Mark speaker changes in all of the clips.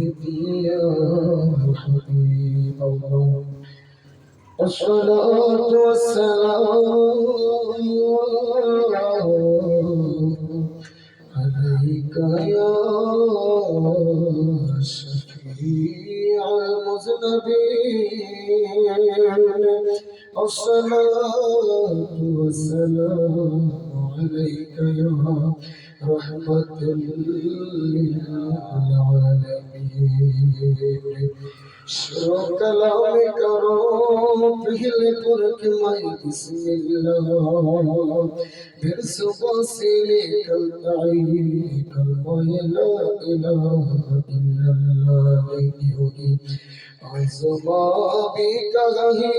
Speaker 1: يا حبيب الله الصلاة والسلام عليك يا شفيع المذنبين الصلاة والسلام عليك يا رحمة للعالمين شروع کلام کرو پہلے پر کمائی بسم اللہ پھر صبح سے نکلتا ہے کلمہ لا الہ الا اللہ نہیں ہوگی آزما بھی کہیں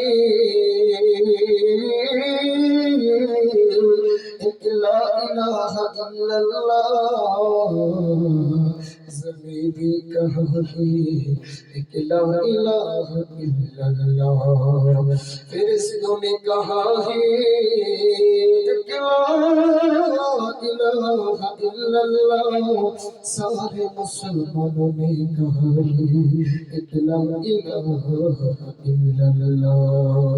Speaker 1: ایک لا الہ الا اللہ زمین بھی کہیں ایک لا الہ الا اللہ فرشتوں نے کہا ہے ایک لا الہ الا اللہ سارے مسلمانوں نے کہا ہے ایک لا الہ الا اللہ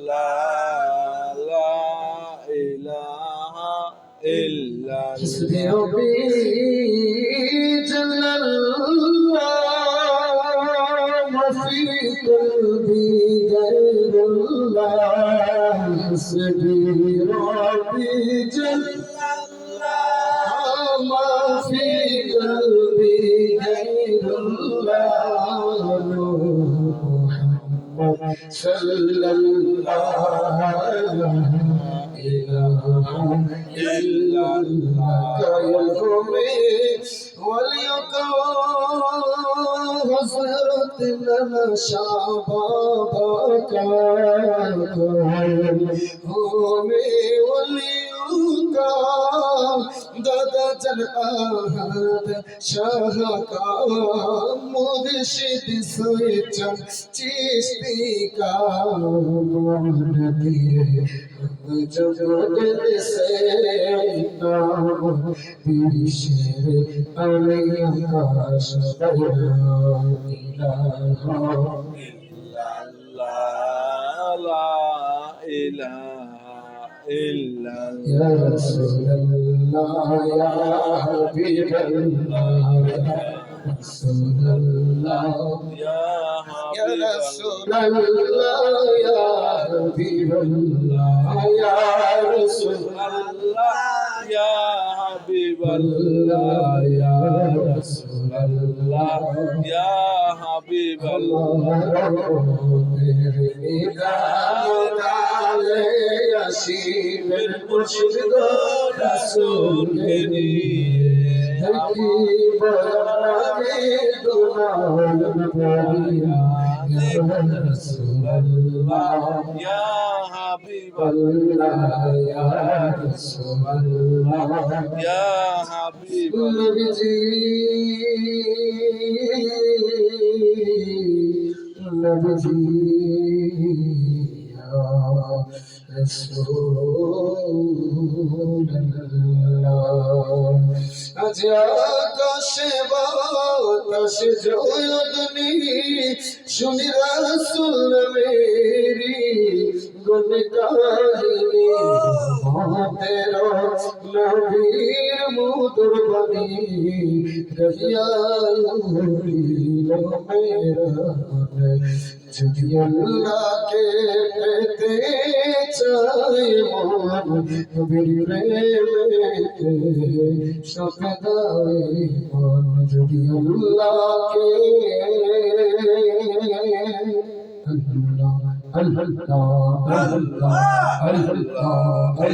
Speaker 1: لا إله إلا الله حسبي ربي جل الله ما في قلبي غير الله حسبي ربي جل الله ما في قلبي غير الله محمد صلى الله إله إلا الله يوم وليكن حسرت لنا شبابك দাদা জান আহাদ শাহ কা মুর্শিদ সৈয়দ চিশতি কা মান দিয়ে জগত সে নাম বিশের আলে আকাশ ইলাহা ইল্লাল্লাহ লা ইলাহা إلا يا رسول الله يا حبيب الله يا رسول الله يا رسول الله يا حبيب الله يا رسول الله يا حبيب الله يا رسول الله يا حبيب الله نصیب مرشد رسول نے کی بڑی دعائیں پڑھیا یا رسول اللہ یا حبیب اللہ یا رسول اللہ یا حبیب نبی جی نبی جی رسول اللہ আজ আকাশে বাতাস জয়ধ্বনি শুনি রাসূল মেরি গুণ কাহিনী তেরো নবীর মধুর বাণী কহিয়া মেরা যদি আল্লাহকে পেতে চাই মন নবীর প্রেমেতে সপদাই মন যদি আল্লাহকে আল্লাহ আল্লাহ আল্লাহ আল্লাহ